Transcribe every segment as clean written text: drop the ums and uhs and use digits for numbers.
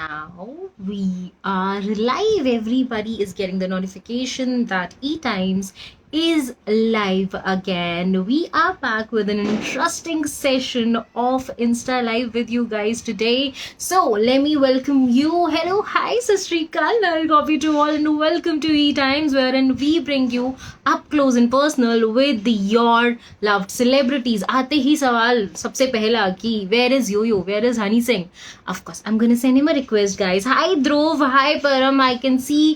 now we are live. Everybody is getting the notification that E Times is live again. We are back with an interesting session of Insta Live with you guys today. So let me welcome you. Hello, hi, Sastrikal, I'll copy to all, and welcome to E Times, wherein we bring you up close and personal with your loved celebrities. आते ही सवाल सबसे पहला कि where is Yo-Yo? Where is Honey Singh? Of course, I'm gonna send him a request, guys. Hi Dhruv, hi Param. I can see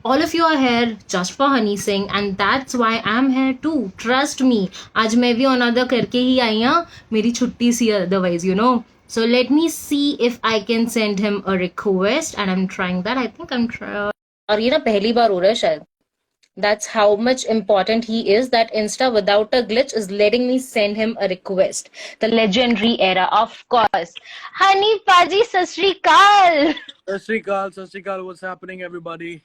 all of you are here just for Honey Singh, and that's why I'm here too. Trust me. आज मैं भी another करके ही आई हूँ. मेरी छुट्टी सी otherwise, you know. So let me see if I can send him a request, and I'm trying that. I think I'm trying. और ये ना पहली बार हो रहा है शायद. That's how much important he is, that Insta without a glitch is letting me send him a request. The legendary era, of course. Honey Paji, Sasrikal. Sasrikal, what's happening, everybody?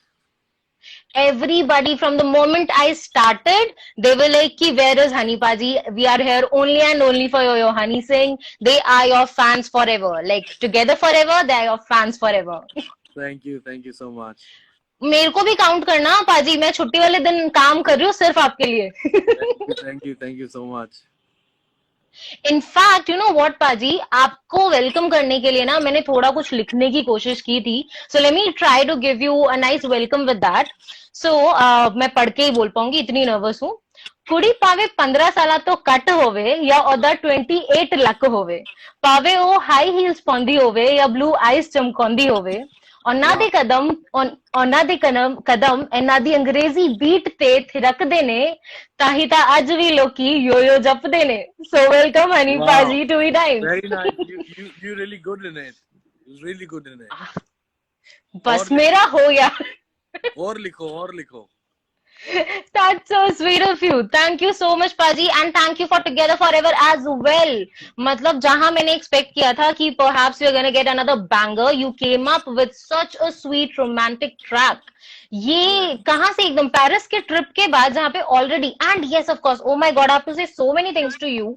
Everybody, from the moment I started, they were like, Ki, where is Honey Paji? We are here only and only for your Honey Singh. They are your fans forever. Like, together forever, they are your fans forever. Thank you so much. मेरे को भी count करना पाजी, मैं छुट्टी वाले दिन काम कर रही हूँ सिर्फ आपके लिए. Thank you so much. In fact you know what पाजी, आपको वेलकम करने के लिए ना मैंने थोड़ा कुछ लिखने की कोशिश की थी. So let me try to give you a nice welcome with that. So मैं पढ़ के ही बोल पाऊंगी, इतनी नर्वस हूँ. कुड़ी पावे 15 साल तो कट होवे या ओदा 28 लक होवे, पावे वो हाई हील्स पाਉਂਦੀ होवे या ब्लू आइज चमकाਉਂਦੀ होवे, ਉਹਨਾਂ ਦੇ ਕਦਮ ਕਦਮ ਇਹਨਾਂ ਦੀ ਅੰਗਰੇਜ਼ੀ ਬੀਟ ਤੇ ਥਿਰਕਦੇ ਨੇ, ਤਾਂ ਹੀ ਤਾਂ ਅੱਜ ਵੀ ਲੋਕੀ ਯੋ-ਯੋ ਜਪਦੇ ਨੇ. ਸੋ welcome Honey paaji to E time. Very nice. You really good in it. You're really good in it. बस मेरा हो गया. और लिखो. That's so sweet of you. Thank you so much, Paji, and thank you for Together Forever as well. मतलब जहां मैंने expect किया था कि perhaps you're gonna get another banger, you came up with such a sweet romantic track. ये कहाँ से एकदम पेरिस के ट्रिप के बाद जहाँ पे already, and yes of course, oh my god, I have to say so many things to you.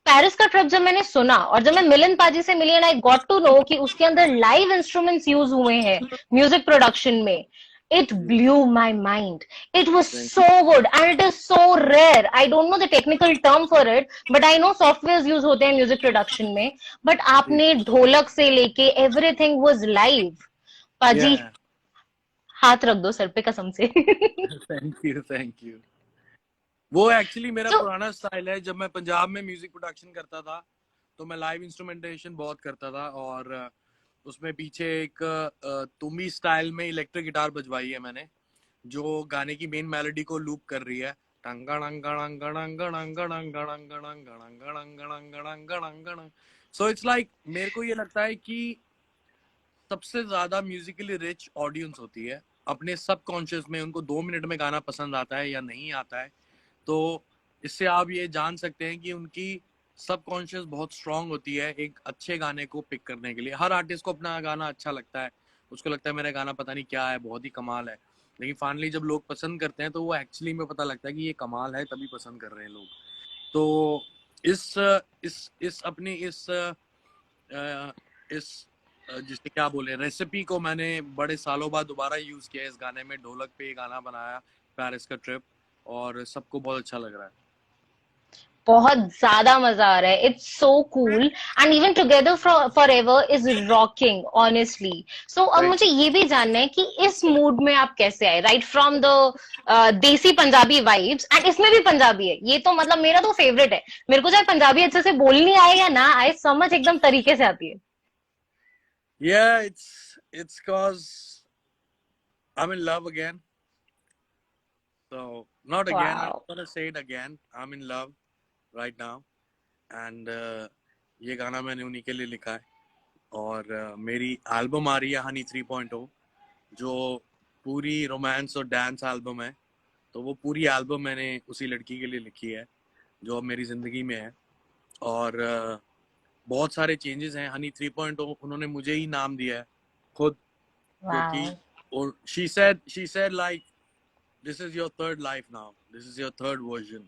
Paris का ट्रिप जब मैंने सुना और जब मैं मिलन पाजी से मिली and I got to know कि उसके अंदर लाइव इंस्ट्रूमेंट्स यूज हुए हैं म्यूजिक प्रोडक्शन में, it blew my mind. It was so good and it is so rare. I don't know the technical term for it, but I know softwares use होते हैं music production में. But आपने ढोलक से लेके everything was live. पाजी हाथ रख दो सर पे कसम से. Thank you. वो एक्चुअली मेरा पुराना स्टाइल है. जब मैं पंजाब में म्यूजिक प्रोडक्शन करता था तो मैं लाइव इंस्ट्रूमेंटेशन बहुत करता था, और उसमें पीछे एक तुम्बी स्टाइल में इलेक्ट्रिक गिटार बजवाई है मैंने, जो गाने की मेन मेलोडी को लूप कर रही है. सो इट्स लाइक, मेरे को ये लगता है कि सबसे ज्यादा म्यूजिकली रिच ऑडियंस होती है अपने सबकॉन्शियस में. उनको 2 मिनट में गाना पसंद आता है या नहीं आता है, तो इससे आप ये जान सकते हैं कि उनकी सबकॉन्शियस बहुत स्ट्रांग होती है एक अच्छे गाने को पिक करने के लिए. हर आर्टिस्ट को अपना गाना अच्छा लगता है, उसको लगता है मेरा गाना पता नहीं क्या है, बहुत ही कमाल है, लेकिन फाइनली जब लोग पसंद करते हैं तो वो एक्चुअली में पता लगता है कि ये कमाल है, तभी पसंद कर रहे हैं लोग. तो इस अपनी इस जिसे क्या बोले, रेसिपी को मैंने बड़े सालों बाद दोबारा यूज किया इस गाने में. ढोलक पे ये गाना बनाया पेरिस का ट्रिप, और सबको बहुत अच्छा लग रहा है. बहुत ज्यादा मजा आ रहा है. It's so cool and even together forever is rocking honestly. So अब मुझे ये भी जानना है कि इस मूड में आप कैसे आए, राइट फ्रॉम द देसी पंजाबी वाइब्स, एंड इसमें भी पंजाबी है. ये तो मतलब मेरा तो फेवरेट है. मेरे को चाहे पंजाबी अच्छे से बोलनी आए या ना आए, समझ एकदम तरीके से आती है. Yeah, it's cause I'm in love again. So not again, wow. I'm gonna say it again. I'm in love right now, and ये गाना मैंने उन्हीं के लिए लिखा है. और मेरी एल्बम आ रही है हनी 3.0, जो पूरी रोमांस और डांस एल्बम है. तो वो पूरी एल्बम मैंने उसी लड़की के लिए लिखी है जो अब मेरी जिंदगी में है. और बहुत सारे चेंजेस हैं. हनी 3.0 उन्होंने मुझे ही नाम दिया है खुद, क्योंकि और she said like this is your third life now, this is your third version.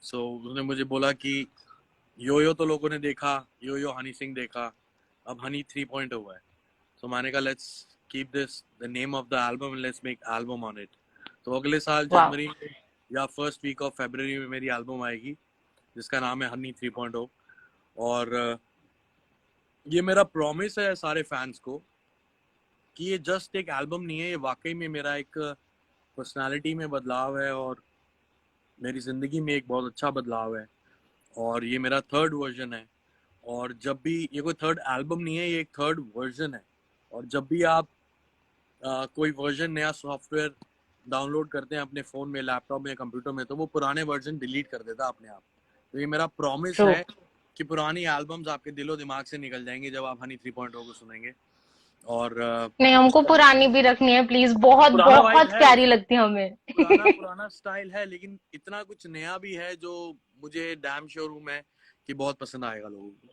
So उसने मुझे बोला कि यो तो लोगों ने देखा, यो हनी सिंह देखा, अब हनी 3.0 है. तो मैंने कहा let's keep this the name of the album and let's make album on it. तो अगले साल Wow. जनवरी या फर्स्ट वीक ऑफ फरवरी में मेरी एल्बम आएगी जिसका नाम है हनी 3.0। और ये मेरा प्रॉमिस है सारे फैंस को कि ये जस्ट एक एल्बम नहीं है, ये वाकई में मेरा एक पर्सनालिटी में बदलाव है और मेरी ज़िंदगी में एक बहुत अच्छा बदलाव है। और ये मेरा थर्ड वर्जन है। और जब भी ये कोई थर्ड एल्बम नहीं है, ये एक थर्ड वर्जन है। और जब भी आप कोई वर्जन नया सॉफ्टवेयर डाउनलोड करते हैं अपने फ़ोन में, लैपटॉप में, कंप्यूटर में, तो वो पुराने वर्जन डिलीट कर देता अपने आप। तो ये मेरा प्रॉमिस True. है कि पुरानी एल्बम्स आपके दिलो दिमाग से निकल जाएंगे जब आप हनी 3.0 को सुनेंगे। और नहीं, हमको पुरानी भी रखनी है प्लीज, बहुत पुराना वाइब बहुत है प्यारी उसमें, लगती है हमें। पुराना स्टाइल है, लेकिन इतना कुछ नया भी है जो मुझे डैम श्योर हूँ मैं कि बहुत पसंद आएगा लोगों को।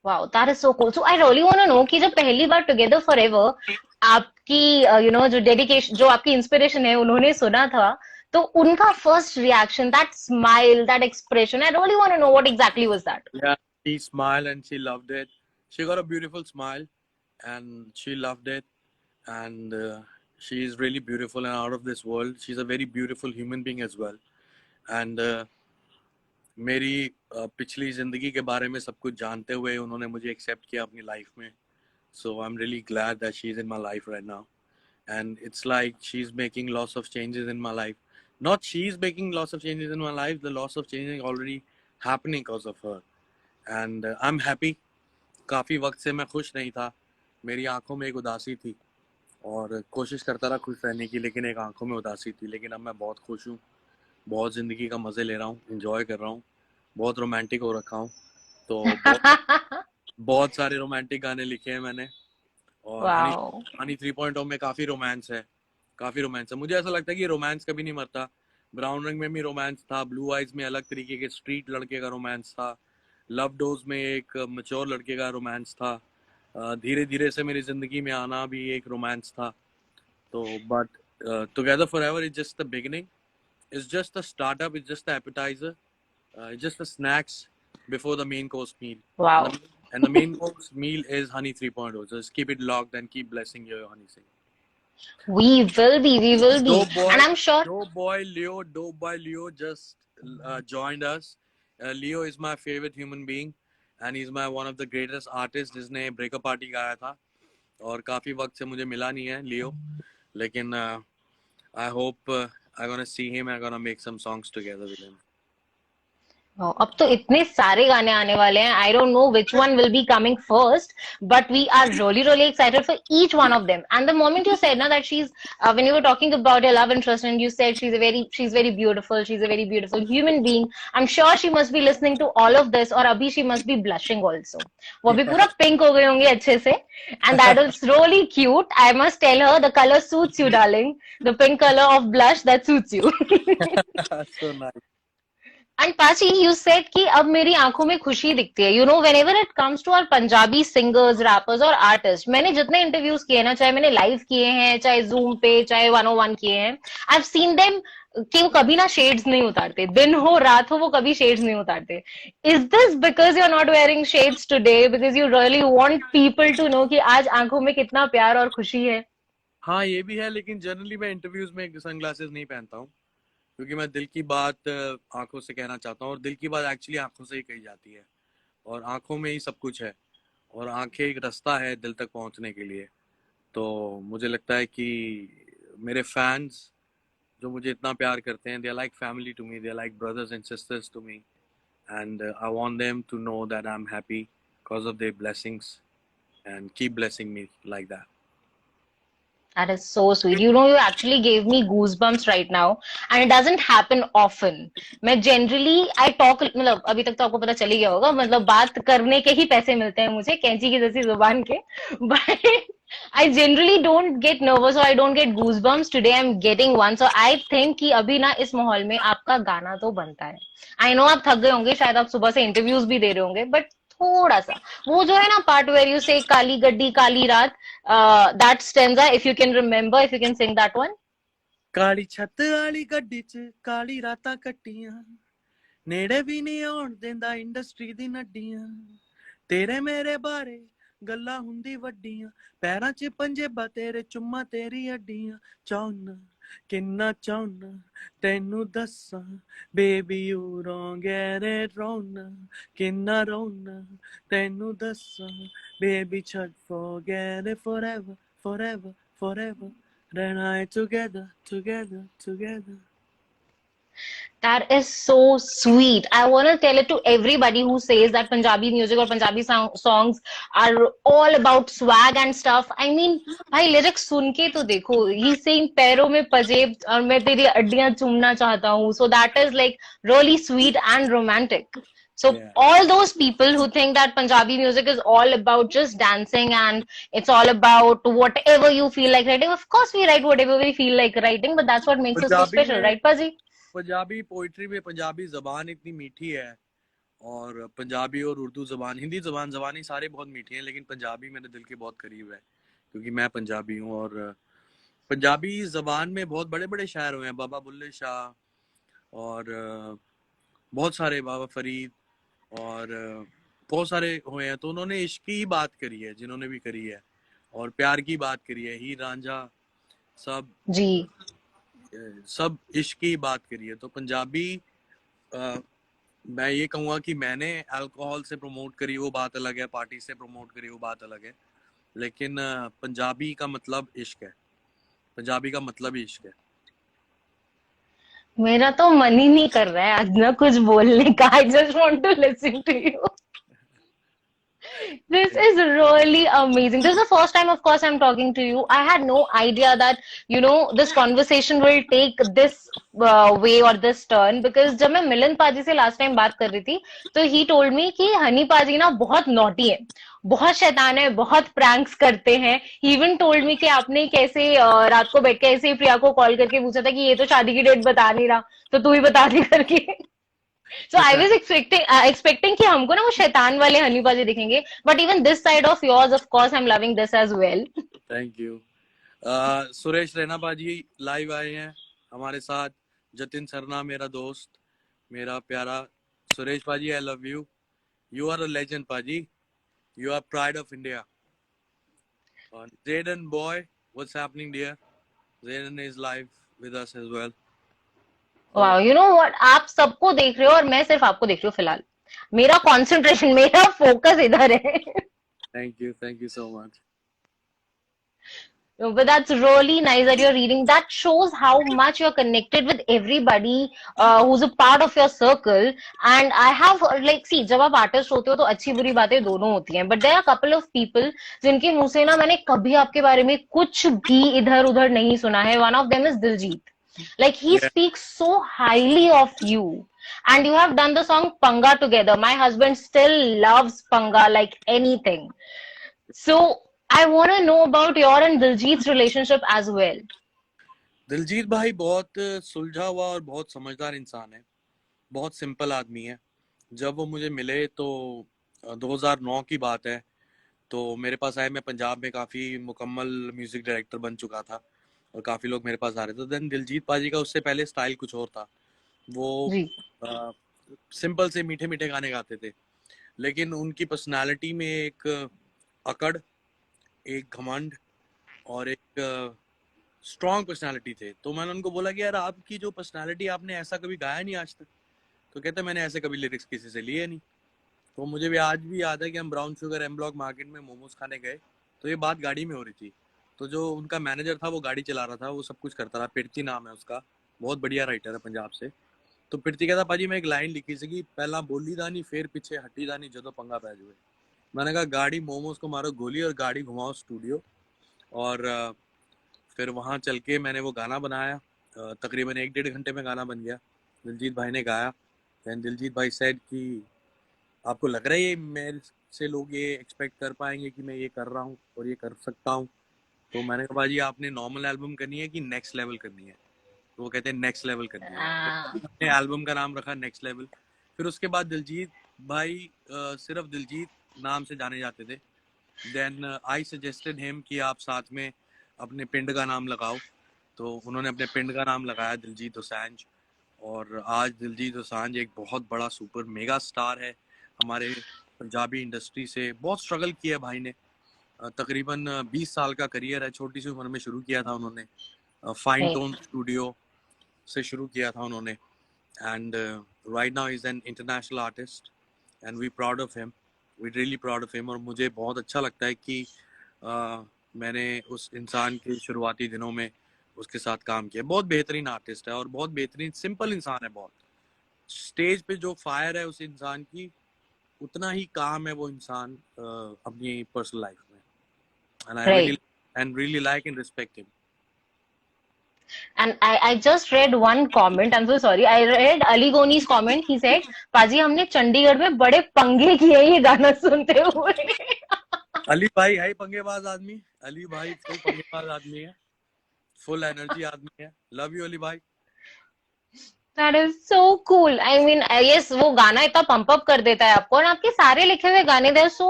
Wow, that is so cool. So I really want to know कि जब पहली बार टुगेदर फॉरएवर आपकी जो डेडिकेशन, जो आपकी इंस्पिरेशन है, उन्होंने सुना था, तो उनका first reaction, that smile, that expression, I really want to know what exactly was that. Yeah, she smiled and she loved it. She got a beautiful smile and she loved it. And she is really beautiful and out of this world. She's a very beautiful human being as well. And मेरी पिछली ज़िंदगी के बारे में सब कुछ जानते हुए उन्होंने मुझे एक्सेप्ट किया अपनी लाइफ में. So I'm really glad that she's in my life right now. And it's like she's making lots of changes in my life. Not she's making lots of changes in my life, the lots of changes already happening because of her. And I'm happy. काफ़ी वक्त से मैं खुश नहीं था, मेरी आंखों में एक उदासी थी और कोशिश करता रहा खुश रहने की, लेकिन एक आंखों में उदासी थी. लेकिन अब मैं बहुत खुश हूँ, बहुत ज़िंदगी का मज़े ले रहा हूँ, इंजॉय कर रहा हूँ, बहुत रोमांटिक हो रखा हूँ. तो बहुत सारे रोमांटिक गाने लिखे हैं मैंने. और वाओ, हनी 3.0 में काफ़ी रोमांस है, काफ़ी रोमांस है. मुझे ऐसा लगता है कि रोमांस कभी नहीं मरता. ब्राउन रंग में भी रोमांस था, ब्लू आइज में अलग तरीके के स्ट्रीट लड़के का रोमांस था, लव डोज में एक मैच्योर लड़के का रोमांस था, धीरे धीरे से मेरी जिंदगी में आना भी एक रोमांस था. तो but together forever is just the beginning, it's just the startup, it's just the appetiser, it's just the snacks before the main course meal. Wow. And the main course meal is Honey 3.0. Just keep it locked and keep blessing your Honey Singh. We will be, and I'm sure. Dope boy Leo just joined us. Leo is my favorite human being, and he's my one of the greatest artists जिसने breakup party गाया था. और काफी वक्त से मुझे मिला नहीं है लियो, लेकिन I hope I'm gonna see him. I'm gonna make some songs together with him. अब तो इतने सारे गाने आने वाले हैं, I don't know which one will be coming first, but we are really excited for each one of them. And the moment you said ना that she is, when you were talking about your love interest and you said she is very beautiful, she is a very beautiful human being, I am sure she must be listening to all of this, और अभी she must B blushing also. वो अभी पूरा pink हो गए होंगे अच्छे से, and that is really cute. I must tell her the colour suits you darling, the pink colour of blush that suits you. So nice. And paaji, you said कि अब मेरी आंखों में खुशी दिखती है. You know, whenever it comes to our Punjabi singers, rappers और artist, मैंने जितने इंटरव्यूज किए ना, चाहे मैंने लाइव किए हैं, चाहे जूम पे, चाहे 101 किए हैं, आई हैव सीन देम कि वो कभी ना शेड्स नहीं उतारते, दिन हो रात हो वो कभी शेड्स नहीं उतारते. Is this because you are not wearing shades today, because you really want people to know कि आज आंखों में कितना प्यार और खुशी है? हाँ ये भी है, लेकिन जनरली मैं इंटरव्यूज में सनग्लासेस नहीं पहनता हूँ, क्योंकि मैं दिल की बात आंखों से कहना चाहता हूँ, और दिल की बात एक्चुअली आंखों से ही कही जाती है, और आंखों में ही सब कुछ है, और आंखें एक रास्ता है दिल तक पहुँचने के लिए. तो मुझे लगता है कि मेरे फैंस जो मुझे इतना प्यार करते हैं, they are like family to me, they are like brothers and sisters to me, and I want them to know that I am happy because of their blessings, and keep blessing me like that. That is so sweet. You know, you actually gave me goosebumps right now, and it doesn't happen often. मैं generally I talk, मतलब अभी तक तो आपको पता चल ही गया होगा, मतलब बात करने के ही पैसे मिलते हैं मुझे, कैंची की जैसी जुबान के. But I generally don't get nervous or I don't get goosebumps. Today I'm getting one, so I think कि अभी ना इस माहौल में आपका गाना तो बनता है. I know आप थक गए होंगे, शायद आप सुबह से इंटरव्यूज भी दे रहे होंगे, बट थोड़ा सा वो जो है ना पार्ट वेयर यू से काली गड्डी काली रात, that stanza, if you can remember, if you can sing that one. काली छत वाली गड्डी च काली रातां कट्टियां, नेड़े भी नहीं आउण दिंदा इंडस्ट्री दी नड्डियां, तेरे मेरे बारे गल्ला हुंदी वड्डियां पैरां च पंजेबा तेरे चुम्मा तेरी हड्डियां चाहुना किन्ना चाहुना तेनू दस्सां baby you don't get it रोना किन्ना रोना तेनू दस्सां baby Chhath forget it forever forever forever रहना है together together together. That is so sweet. I want to tell it to everybody who says that Punjabi music or Punjabi songs are all about swag and stuff. I mean, भाई lyrics सुन के तो देखो. He's saying पैरों में पजेब और मैं तेरी अड्डियां चूमना चाहता हूँ. So that is like really sweet and romantic. So Yeah. all those people who think that Punjabi music is all about just dancing and it's all about whatever you feel like writing. Of course, we write whatever we feel like writing, but that's what makes us so Punjabi special, में right, Paji? Punjabi poetry में पंजाबी जबान इतनी मीठी है और पंजाबी और उर्दू जबान हिंदी जबानी सारे बहुत मीठी हैं लेकिन पंजाबी मेरे दिल के बहुत करीब है क्योंकि मैं पंजाबी हूँ और पंजाबी जबान में बहुत बड़े बड़े शायर हुए हैं बाबा बुल्ले शाह और बहुत सारे बाबा फरीद और बहुत सारे हुए हैं तो उन्होंने इश्क की बात करी है जिन्होंने भी करी है और प्यार की बात करी है हीर रांझा सब इश्क की बात करी है तो पंजाबी मैं ये कहूँगा कि मैंने अल्कोहल से प्रमोट करी वो बात अलग है पार्टी से प्रमोट करी वो बात अलग है लेकिन पंजाबी का मतलब इश्क है पंजाबी का मतलब ही इश्क है मेरा तो मन ही नहीं कर रहा है आज ना कुछ बोलने का I just want to listen to you This is really amazing. This is the first time, of course, I'm talking to you. I had no idea that, this conversation will take this way or this turn because जब मैं मिलन पाजी से last time बात कर रही थी, तो he told me कि हनी पाजी ना बहुत naughty है, बहुत शैतान है, बहुत pranks करते हैं. He even told me कि आपने कैसे रात को बैठ के ऐसे ही प्रिया को कॉल करके पूछा था कि ये तो शादी की डेट बता नहीं रहा, तो तू ही बता दी करके. So I was expecting कि हमको ना वो शैतान वाले हनी पाजी दिखेंगे, but even this side of yours, of course, I'm loving this as well. Thank you. Suresh Raina पाजी लाइव आए हैं हमारे साथ. जतिन सरना मेरा दोस्त, मेरा प्यारा सुरेश पाजी, I love you. You are a legend, पाजी. You are pride of India. Zayden boy, what's happening, dear? Zayden is live with us as well. Wow, you know what? आप सबको देख रहे हो और मैं सिर्फ आपको देख रही हूँ फिलहाल. मेरा कंसंट्रेशन, मेरा फोकस इधर है. Thank you so much. But that's really nice that you're reading. That shows how much you're connected with everybody who's a part of your circle. And I have see, जब आप artist होते हो तो अच्छी बुरी बातें दोनों होती हैं. But there are a couple of people जिनके मुंह से ना मैंने कभी आपके बारे में कुछ भी इधर उधर नहीं सुना है. One of them is Diljit. Like he speaks so highly of you. And you have done the song Panga together. My husband still loves Panga like anything. So I want to know about your and Diljit's relationship as well. Diljit भाई बहुत सुलझा हुआ और बहुत समझदार इंसान है, बहुत सिंपल आदमी है. जब वो मुझे मिले तो 2009 की बात है, तो मेरे पास आए. मैं पंजाब में काफ़ी मुकम्मल म्यूजिक डायरेक्टर बन चुका था और काफ़ी लोग मेरे पास आ रहे थे. देन दिलजीत पाजी का उससे पहले स्टाइल कुछ और था. वो सिंपल से मीठे मीठे गाने गाते थे, लेकिन उनकी पर्सनालिटी में एक अकड़, एक घमंड और एक स्ट्रॉन्ग पर्सनालिटी थे. तो मैंने उनको बोला कि यार आपकी जो पर्सनालिटी, आपने ऐसा कभी गाया नहीं आज तक. तो कहते मैंने ऐसे कभी लिरिक्स किसी से लिए नहीं. तो मुझे भी आज भी याद है कि हम brown sugar M block market में मोमोज खाने गए, तो ये बात गाड़ी में हो रही थी. तो जो उनका मैनेजर था वो गाड़ी चला रहा था, वो सब कुछ करता था. पिरती नाम है उसका, बहुत बढ़िया राइटर है पंजाब से. तो पिरती कहता पाजी मैं एक लाइन लिखी सी कि पहला बोली दा नहीं फिर पीछे हट्टी दा नहीं जदों पंगा पै जाए. मैंने कहा गाड़ी मोमोज को मारो गोली और गाड़ी घुमाओ स्टूडियो. और फिर वहाँ चल के मैंने वो गाना बनाया. तकरीबन 1-1.5 घंटे में गाना बन गया. दिलजीत भाई ने गाया. दैन दिलजीत भाई सेड कि आपको लग रहा है ये मेरे से लोग ये एक्सपेक्ट कर पाएंगे कि मैं ये कर रहा हूँ और ये कर सकता हूँ. तो मैंने कहा भाजी आपने नॉर्मल एल्बम करनी है कि नेक्स्ट लेवल करनी है. तो वो कहते हैं नेक्स्ट लेवल करनी है. अपने एल्बम का नाम रखा नेक्स्ट लेवल. फिर उसके बाद दिलजीत भाई सिर्फ दिलजीत नाम से जाने जाते थे. देन आई सजेस्टेड हिम कि आप साथ में अपने पिंड का नाम लगाओ. तो उन्होंने अपने पिंड का नाम लगाया दिलजीत दोसांझ. और आज दिलजीत दोसांझ एक बहुत बड़ा सुपर मेगा स्टार है हमारे पंजाबी इंडस्ट्री से. बहुत स्ट्रगल किया भाई ने, तकरीबन 20 साल का करियर है, छोटी सी उम्र में शुरू किया था उन्होंने, फाइन टोन स्टूडियो से शुरू किया था उन्होंने, and right now is an international artist and we proud of him, we really proud of him. और मुझे बहुत अच्छा लगता है कि मैंने उस इंसान के शुरुआती दिनों में उसके साथ काम किया। बहुत बेहतरीन आर्टिस्ट है और बहुत बेहतरीन सिंपल इंसान है। बहुत स्टेज पे जो फायर है उस इंसान की, उतना ही काम है वो इंसान अपनी पर्सनल लाइफ में, and I really Right. and really like and respect him. And I just read one comment. I'm so sorry. I read Ali Goni's comment. He said, "पाजी हमने चंडीगढ़ में बड़े पंगे किए ये गाना सुनते हुए." अली भाई है पंगेबाज आदमी, अली भाई फुल पंगेबाज आदमी है, फुल एनर्जी आदमी है। लव यू अली भाई। That is so cool. I mean, yes, वो गाना इतना पंप अप कर देता है आपको, और आपके सारे लिखे हुए गाने दे so,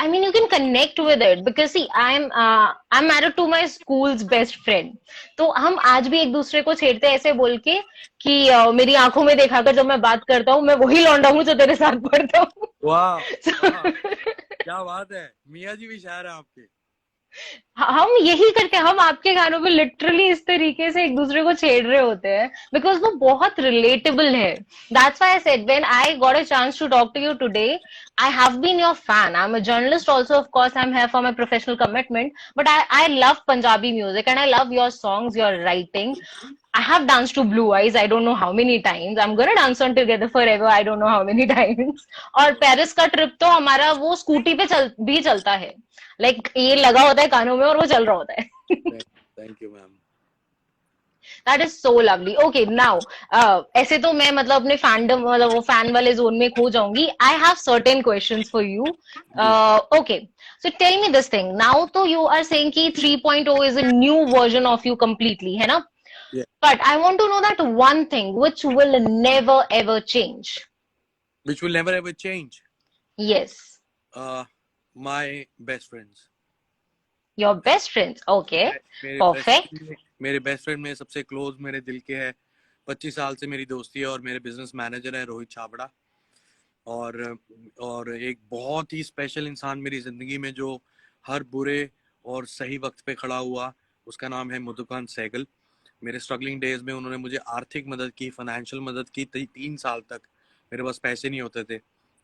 I mean, you can connect with it because see, I'm married to my school's best friend. तो हम आज भी एक दूसरे को छेड़ते हैं ऐसे बोल के कि मेरी आंखों में देखा कर जब मैं बात करता हूँ मैं वही लौंडा हूँ जो तेरे साथ पढ़ता हूँ। वाह क्या बात है, मियाँ जी भी शायर है आपके। हम यही करते हैं, हम आपके गानों में लिटरली इस तरीके से एक दूसरे को छेड़ रहे होते हैं बिकॉज वो बहुत रिलेटेबल है। That's why I said when I got a chance to talk to you today, I have been your fan, I am a journalist also, of course I am here for my professional commitment, but I love Punjabi music and I love your songs, your writing. I have danced to Blue Eyes, I don't know how many times. I'm gonna dance on Together Forever, I don't know how many times. और Paris का trip तो हमारा वो scooty पे भी चलता है, like ये लगा होता है कानों में और वो चल रहा होता है। Thank you ma'am. That is so lovely. Okay now ऐसे तो मैं मतलब अपने फैंडम मतलब वो फैन वाले जोन में खो जाऊंगी। I have certain questions for you. Okay so tell me this thing now, तो यू आर सेइंग कि 3.0 is a new version of you completely, है ना? Yeah. But I want to know that one thing which will never ever change. Which will never ever change? Yes. My best friends. Your best friends. Okay. Perfect. मेरे best friend में सबसे close मेरे दिल के है, 25 साल से मेरी दोस्ती है, और मेरे बिजनेस मैनेजर है रोहित छाबड़ा। और एक बहुत ही स्पेशल इंसान मेरी जिंदगी में जो हर बुरे और सही वक्त पे खड़ा हुआ, उसका नाम है मधुकांत सहगल। मेरे स्ट्रगलिंग डेज में उन्होंने मुझे आर्थिक मदद की, फाइनेंशियल मदद की। 3 साल तक मेरे पास पैसे नहीं होते थे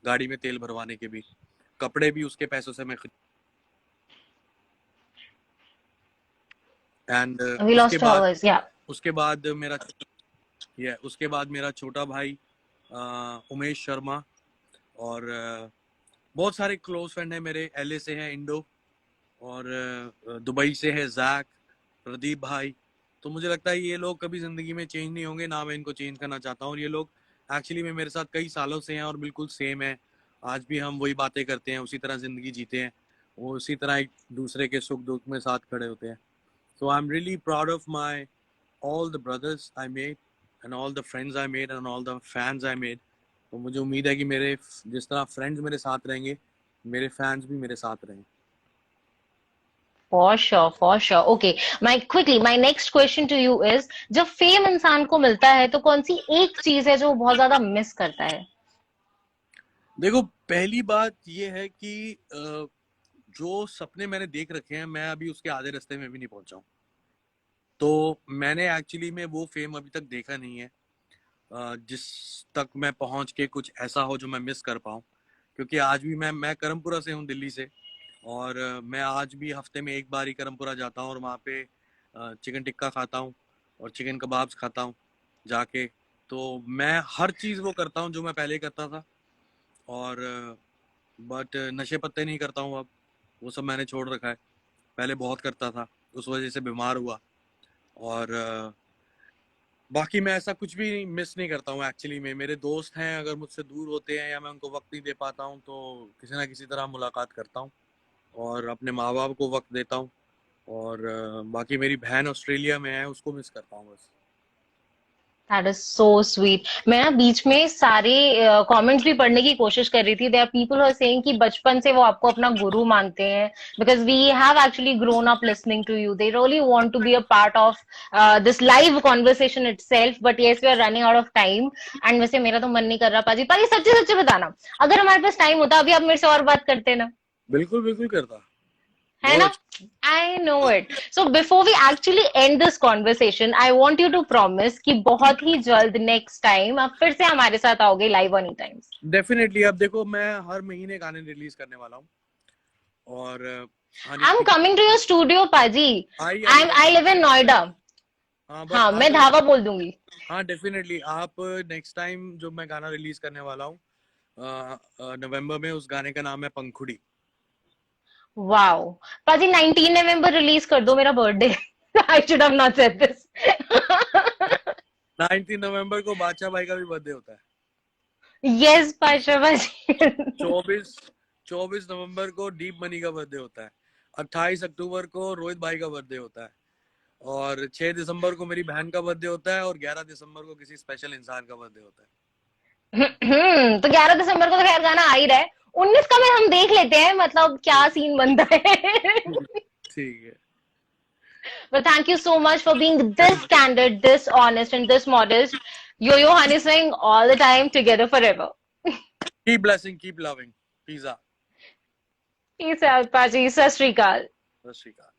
गाड़ी में तेल भरवाने के भी, कपड़े भी उसके पैसों से मैं एंड उसके बाद मेरा छोटा भाई उमेश शर्मा, और बहुत सारे क्लोज फ्रेंड है मेरे। LA से है इंडो, और दुबई से है जैक, प्रदीप भाई। तो मुझे लगता है ये लोग कभी जिंदगी में चेंज नहीं होंगे, ना मैं इनको चेंज करना चाहता हूँ। और ये लोग एक्चुअली में मेरे साथ कई सालों से हैं और बिल्कुल सेम है। आज भी हम वही बातें करते हैं, उसी तरह जिंदगी जीते हैं, वो उसी तरह एक दूसरे के सुख दुख में साथ खड़े होते हैं। So I'm really proud of all the brothers I made and all the friends I made and all the fans I made. तो मुझे उम्मीद है कि मेरे जिस तरह फ्रेंड्स मेरे साथ रहेंगे, मेरे फैंस भी मेरे साथ रहेंगे। For sure, for sure. Okay, my next question to you is, जब फेम इंसान को मिलता है तो कौन सी एक चीज है जो बहुत ज्यादा मिस करता है? देखो, पहली बात ये है कि जो सपने मैंने देख रखे हैं, मैं अभी उसके आधे रास्ते में भी नहीं पहुंचा हूँ। तो मैंने एक्चुअली में वो फेम अभी तक देखा नहीं है जिस तक मैं पहुंच के कुछ ऐसा हो जो मैं मिस कर पाऊँ। क्योंकि आज भी मैं करमपुरा से हूँ, दिल्ली से, और मैं आज भी हफ्ते में एक बार ही करमपुरा जाता हूँ और वहाँ पे चिकन टिक्का खाता हूँ और चिकन कबाब्स खाता हूँ जाके। तो मैं हर चीज़ वो करता हूँ जो मैं पहले करता था, और बट नशे पत्ते नहीं करता हूँ अब, वो सब मैंने छोड़ रखा है। पहले बहुत करता था, उस वजह से बीमार हुआ। और बाकी मैं ऐसा कुछ भी मिस नहीं करता हूँ एक्चुअली में। मेरे दोस्त हैं, अगर मुझसे दूर होते हैं या मैं उनको वक्त नहीं दे पाता हूँ तो किसी ना किसी तरह मुलाकात करता हूँ और अपने माँ बाप को वक्त देता हूँ। और बाकी मेरी बहन ऑस्ट्रेलिया में है, उसको मिस करता हूँ बस। That is so sweet. मैं ना बीच में सारे कमेंट्स भी पढ़ने की कोशिश कर रही थी। There are people who are saying कि बचपन से वो आपको अपना गुरु मानते हैं because we have actually grown up listening to you. They really want to be a part of this live conversation itself. But yes, we are running out of time. And वैसे मेरा तो मन नहीं कर रहा पाजी। पाजी सच्चे सच्चे बताना, अगर हमारे पास टाइम होता अभी आप मेरे से और बात करते ना? बिल्कुल बिल्कुल करता। है ना? I know it. So before we actually end this conversation, I want you to promise कि बहुत ही जल्द next time आप फिर से हमारे साथ आओगे live on E-Times. डेफिनेटली। अब देखो मैं हर महीने गाने रिलीज करने वाला हूँ और I'm coming to your studio, पाजी. I live in Noida. हाँ, मैं धावा बोल दूंगी. हाँ डेफिनेटली। आप नेक्स्ट टाइम जो मैं गाना रिलीज करने वाला हूँ नवंबर में, उस गाने का नाम है पंखुड़ी। वाओ पाजी, 19 नवंबर रिलीज कर दो, मेरा birthday. I should have not said this. 19 नवंबर को बादशाह भाई का भी बर्थडे होता है। यस बादशाह भाई। 24 नवंबर को डीप मनी का बर्थडे होता है। 28 अक्टूबर को रोहित भाई का बर्थडे होता है और 6 दिसंबर को मेरी बहन का बर्थडे होता है और 11 दिसंबर को किसी स्पेशल इंसान का बर्थडे होता है। तो 11 दिसंबर को तो खैर गाना आ ही रहा है। 19 का में हम देख लेते हैं, मतलब क्या सीन बनता है। ठीक है। But thank you so much for being this candid, this honest, and this modest. Yo-Yo Honey Singh, all the time, together forever. Keep blessing, keep loving. Peace out. Peace out, Paji. Sat Sri Akal. Sat Sri Akal.